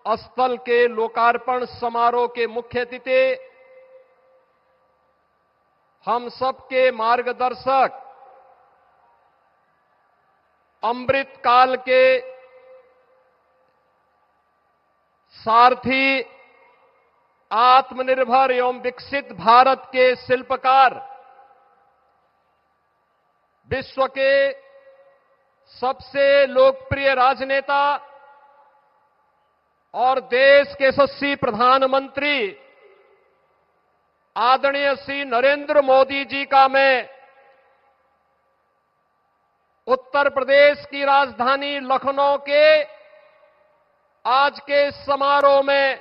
स्थल के लोकार्पण समारोह के मुख्य अतिथि, हम सबके मार्गदर्शक, अमृत काल के सारथी, आत्मनिर्भर एवं विकसित भारत के शिल्पकार, विश्व के सबसे लोकप्रिय राजनेता और देश के यशस्वी प्रधानमंत्री आदरणीय श्री नरेंद्र मोदी जी का मैं उत्तर प्रदेश की राजधानी लखनऊ के आज के इस समारोह में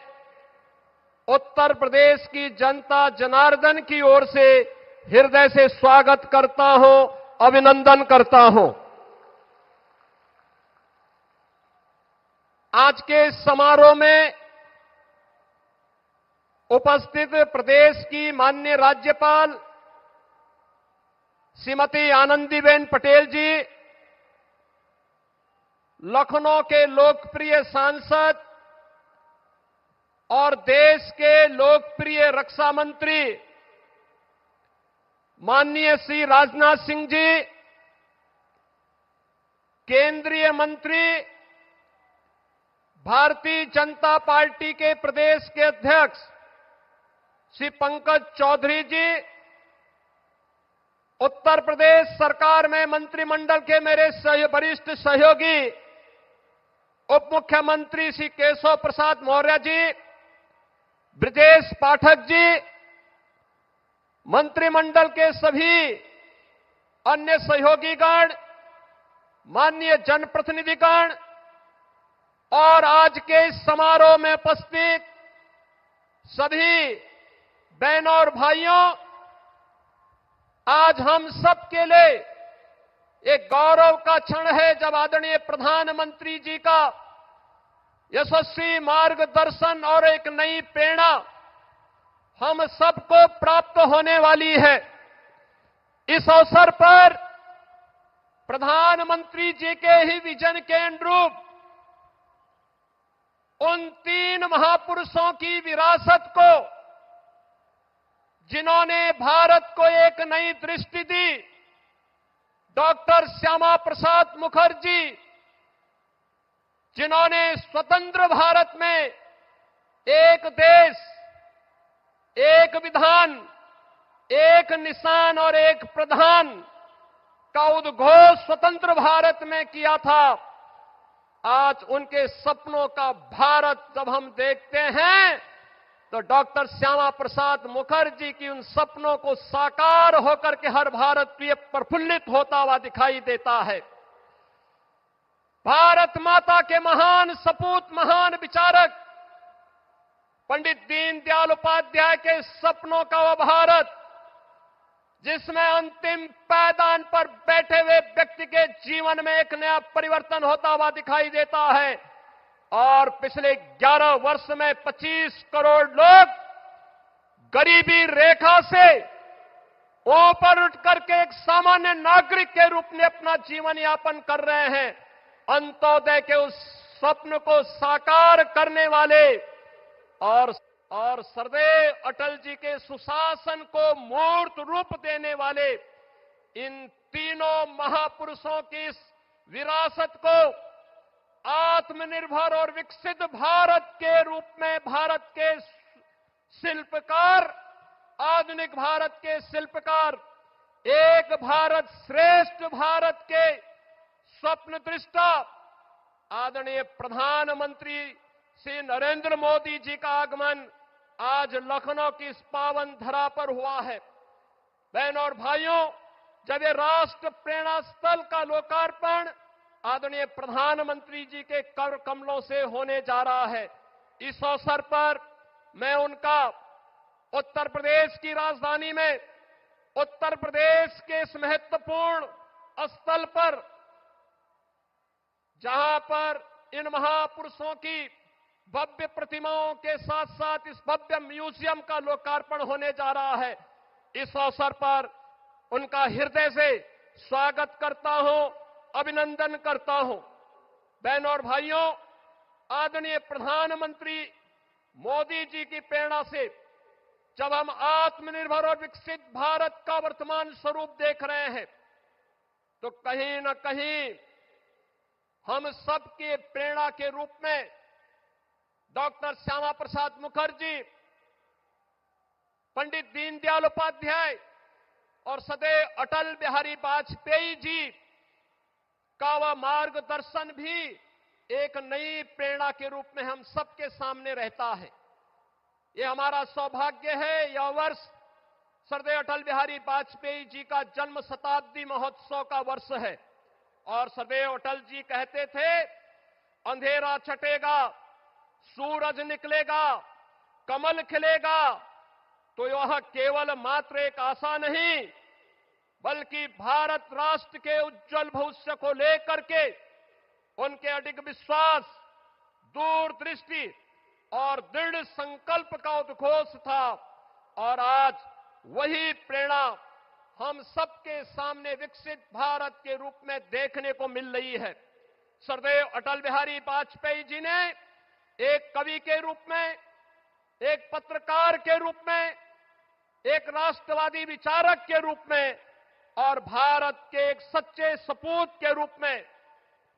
उत्तर प्रदेश की जनता जनार्दन की ओर से हृदय से स्वागत करता हूं, अभिनंदन करता हूं। आज के इस समारोह में उपस्थित प्रदेश की माननीय राज्यपाल श्रीमती आनंदीबेन पटेल जी, लखनऊ के लोकप्रिय सांसद और देश के लोकप्रिय रक्षा मंत्री माननीय श्री राजनाथ सिंह जी, केंद्रीय मंत्री, भारतीय जनता पार्टी के प्रदेश के अध्यक्ष श्री पंकज चौधरी जी, उत्तर प्रदेश सरकार में मंत्रिमंडल के मेरे वरिष्ठ सहयोगी उप मुख्यमंत्री श्री केशव प्रसाद मौर्य जी, ब्रजेश पाठक जी, मंत्रिमंडल के सभी अन्य सहयोगीगण, माननीय जनप्रतिनिधिगण और आज के इस समारोह में उपस्थित सभी बहनों और भाइयों, आज हम सबके लिए एक गौरव का क्षण है जब आदरणीय प्रधानमंत्री जी का यशस्वी मार्गदर्शन और एक नई प्रेरणा हम सबको प्राप्त होने वाली है। इस अवसर पर प्रधानमंत्री जी के ही विजन के अनुरूप उन 3 महापुरुषों की विरासत को, जिन्होंने भारत को एक नई दृष्टि दी, डॉक्टर श्यामा प्रसाद मुखर्जी, जिन्होंने स्वतंत्र भारत में एक देश, एक विधान, एक निशान और एक प्रधान का उद्घोष स्वतंत्र भारत में किया था। आज उनके सपनों का भारत जब हम देखते हैं तो डॉक्टर श्यामा प्रसाद मुखर्जी की उन सपनों को साकार होकर के हर भारतीय प्रफुल्लित होता हुआ दिखाई देता है। भारत माता के महान सपूत, महान विचारक पंडित दीनदयाल उपाध्याय के सपनों का वह भारत जिसमें अंतिम पायदान पर बैठे हुए व्यक्ति के जीवन में एक नया परिवर्तन होता हुआ दिखाई देता है। और पिछले 11 वर्ष में 25 करोड़ लोग गरीबी रेखा से ऊपर उठ करके एक सामान्य नागरिक के रूप में अपना जीवन यापन कर रहे हैं। अंत्योदय के उस स्वप्न को साकार करने वाले और सरदेव अटल जी के सुशासन को मूर्त रूप देने वाले इन तीनों महापुरुषों की इस विरासत को आत्मनिर्भर और विकसित भारत के रूप में भारत के शिल्पकार, आधुनिक भारत के शिल्पकार, एक भारत श्रेष्ठ भारत के स्वप्न दृष्टा आदरणीय प्रधानमंत्री श्री नरेंद्र मोदी जी का आगमन आज लखनऊ की इस पावन धरा पर हुआ है। बहनों और भाइयों, जब ये राष्ट्र प्रेरणा स्थल का लोकार्पण आदरणीय प्रधानमंत्री जी के कर कमलों से होने जा रहा है, इस अवसर पर मैं उनका उत्तर प्रदेश की राजधानी में उत्तर प्रदेश के इस महत्वपूर्ण स्थल पर, जहां पर इन महापुरुषों की भव्य प्रतिमाओं के साथ साथ इस भव्य म्यूजियम का लोकार्पण होने जा रहा है, इस अवसर पर उनका हृदय से स्वागत करता हूं, अभिनंदन करता हूं। बहनों और भाइयों, आदरणीय प्रधानमंत्री मोदी जी की प्रेरणा से जब हम आत्मनिर्भर और विकसित भारत का वर्तमान स्वरूप देख रहे हैं, तो कहीं न कहीं हम सबके प्रेरणा के रूप में डॉक्टर श्यामा प्रसाद मुखर्जी, पंडित दीनदयाल उपाध्याय और सदैव अटल बिहारी वाजपेयी जी का वह मार्गदर्शन भी एक नई प्रेरणा के रूप में हम सबके सामने रहता है। ये हमारा सौभाग्य है, यह वर्ष सरदेव अटल बिहारी वाजपेयी जी का जन्म शताब्दी महोत्सव का वर्ष है। और सरदेव अटल जी कहते थे, अंधेरा छटेगा, सूरज निकलेगा, कमल खिलेगा, तो यह केवल मात्र एक आशा नहीं, बल्कि भारत राष्ट्र के उज्जवल भविष्य को लेकर के उनके अडिग विश्वास, दूरदृष्टि और दृढ़ संकल्प का उद्घोष था। और आज वही प्रेरणा हम सबके सामने विकसित भारत के रूप में देखने को मिल रही है। सरदेव अटल बिहारी वाजपेयी जी ने एक कवि के रूप में, एक पत्रकार के रूप में, एक राष्ट्रवादी विचारक के रूप में और भारत के एक सच्चे सपूत के रूप में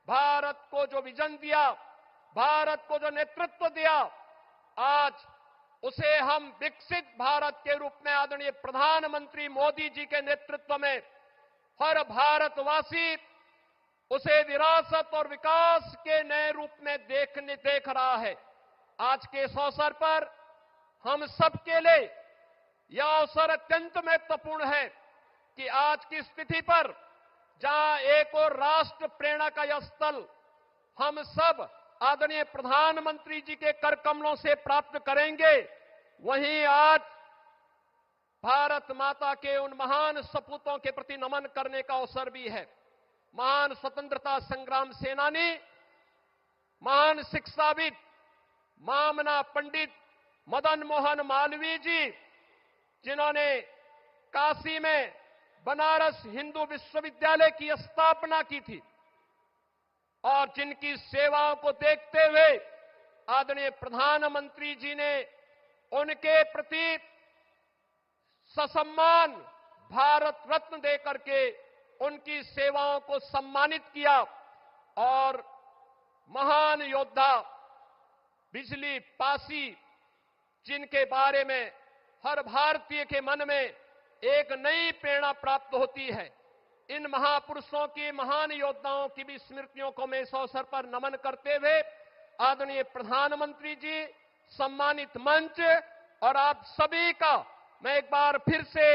भारत को जो विजन दिया, भारत को जो नेतृत्व दिया, आज उसे हम विकसित भारत के रूप में आदरणीय प्रधानमंत्री मोदी जी के नेतृत्व में हर भारतवासी उसे विरासत और विकास के नए रूप में देख रहा है। आज के इस अवसर पर हम सबके लिए यह अवसर अत्यंत महत्वपूर्ण है कि आज की स्थिति पर जहां एक और राष्ट्र प्रेरणा का यह स्थल हम सब आदरणीय प्रधानमंत्री जी के कर कमलों से प्राप्त करेंगे, वहीं आज भारत माता के उन महान सपूतों के प्रति नमन करने का अवसर भी है। महान स्वतंत्रता संग्राम सेनानी, महान शिक्षाविद, मामना पंडित मदन मोहन मालवीय जी, जिन्होंने काशी में बनारस हिंदू विश्वविद्यालय की स्थापना की थी और जिनकी सेवाओं को देखते हुए आदरणीय प्रधानमंत्री जी ने उनके प्रति ससम्मान भारत रत्न देकर के उनकी सेवाओं को सम्मानित किया। और महान योद्धा बिजली पासी, जिनके बारे में हर भारतीय के मन में एक नई प्रेरणा प्राप्त होती है, इन महापुरुषों की, महान योद्धाओं की भी स्मृतियों को मैं इस अवसर पर नमन करते हुए आदरणीय प्रधानमंत्री जी, सम्मानित मंच और आप सभी का मैं एक बार फिर से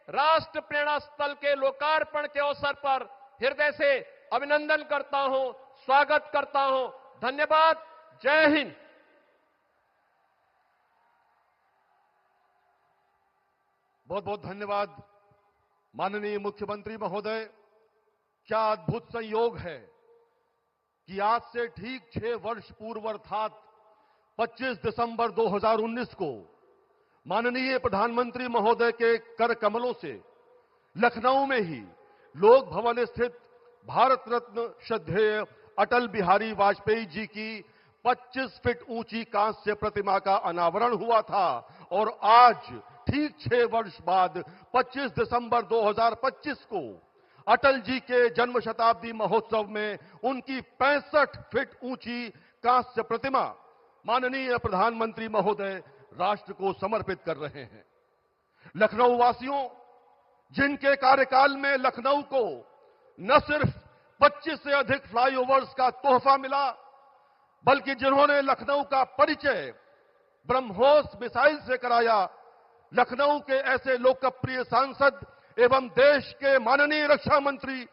राष्ट्र प्रेरणा स्थल के लोकार्पण के अवसर पर हृदय से अभिनंदन करता हूं, स्वागत करता हूं। धन्यवाद। जय हिंद। बहुत बहुत धन्यवाद माननीय मुख्यमंत्री महोदय। क्या अद्भुत संयोग है कि आज से ठीक 6 वर्ष पूर्व अर्थात 25 दिसंबर 2019 को माननीय प्रधानमंत्री महोदय के कर कमलों से लखनऊ में ही लोक भवन स्थित भारत रत्न श्रद्धेय अटल बिहारी वाजपेयी जी की 25 फीट ऊंची कांस्य प्रतिमा का अनावरण हुआ था। और आज ठीक 6 वर्ष बाद 25 दिसंबर 2025 को अटल जी के जन्म शताब्दी महोत्सव में उनकी 65 फीट ऊंची कांस्य प्रतिमा माननीय प्रधानमंत्री महोदय राष्ट्र को समर्पित कर रहे हैं। लखनऊ वासियों, जिनके कार्यकाल में लखनऊ को न सिर्फ 25 से अधिक फ्लाईओवर्स का तोहफा मिला, बल्कि जिन्होंने लखनऊ का परिचय ब्रह्मोस मिसाइल से कराया, लखनऊ के ऐसे लोकप्रिय सांसद एवं देश के माननीय रक्षा मंत्री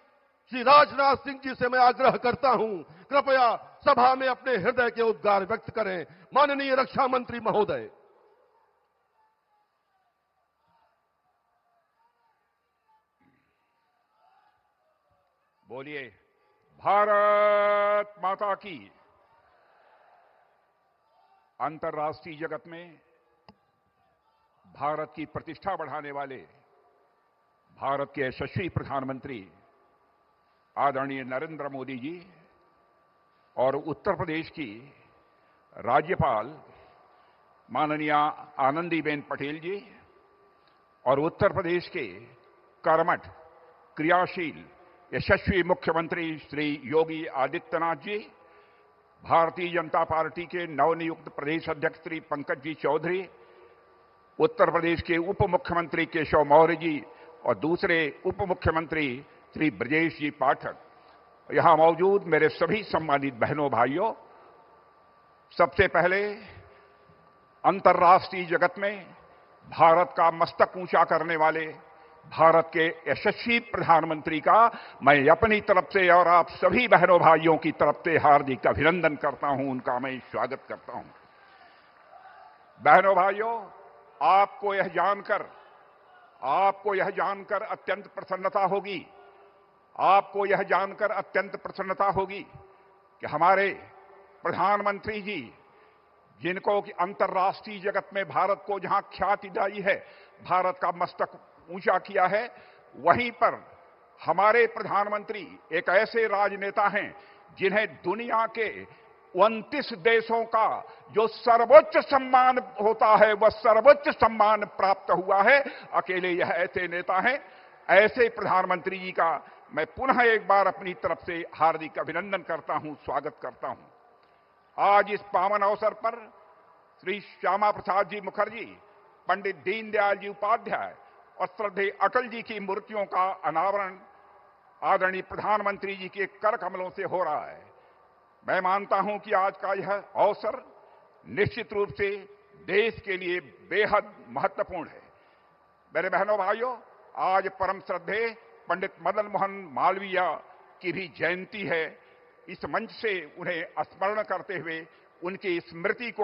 श्री राजनाथ सिंह जी से मैं आग्रह करता हूं, कृपया सभा में अपने हृदय के उद्गार व्यक्त करें। माननीय रक्षा मंत्री महोदय। बोलिए, भारत माता की। अंतर्राष्ट्रीय जगत में भारत की प्रतिष्ठा बढ़ाने वाले भारत के यशस्वी प्रधानमंत्री आदरणीय नरेंद्र मोदी जी और उत्तर प्रदेश की राज्यपाल माननीय आनंदीबेन पटेल जी और उत्तर प्रदेश के कर्मठ, क्रियाशील, यशस्वी मुख्यमंत्री श्री योगी आदित्यनाथ जी, भारतीय जनता पार्टी के नवनियुक्त प्रदेश अध्यक्ष श्री पंकज जी चौधरी, उत्तर प्रदेश के उप मुख्यमंत्री केशव मौर्य जी और दूसरे उप मुख्यमंत्री श्री ब्रजेश जी पाठक, यहां मौजूद मेरे सभी सम्मानित बहनों भाइयों, सबसे पहले अंतर्राष्ट्रीय जगत में भारत का मस्तक ऊंचा करने वाले भारत के यशस्वी प्रधानमंत्री का मैं अपनी तरफ से और आप सभी बहनों भाइयों की तरफ से हार्दिक अभिनंदन करता हूं, उनका मैं स्वागत करता हूं। बहनों भाइयों, आपको यह जानकर अत्यंत प्रसन्नता होगी कि हमारे प्रधानमंत्री जी, जिनको कि अंतर्राष्ट्रीय जगत में भारत को जहां ख्याति दिलाई है, भारत का मस्तक ऊंचा किया है, वहीं पर हमारे प्रधानमंत्री एक ऐसे राजनेता हैं जिन्हें दुनिया के 29 देशों का जो सर्वोच्च सम्मान होता है वह सर्वोच्च सम्मान प्राप्त हुआ है। अकेले यह ऐसे नेता हैं। ऐसे प्रधानमंत्री जी का मैं पुनः एक बार अपनी तरफ से हार्दिक अभिनंदन करता हूं, स्वागत करता हूं। आज इस पावन अवसर पर श्री श्यामा प्रसाद जी मुखर्जी, पंडित दीनदयाल जी उपाध्याय और श्रद्धेय अटल जी की मूर्तियों का अनावरण आदरणीय प्रधानमंत्री जी के कर कमलों से हो रहा है। मैं मानता हूं कि आज का यह अवसर निश्चित रूप से देश के लिए बेहद महत्वपूर्ण है। मेरे बहनों भाइयों, आज परम श्रद्धेय पंडित मदन मोहन मालवीय की भी जयंती है। इस मंच से उन्हें स्मरण करते हुए उनकी स्मृति को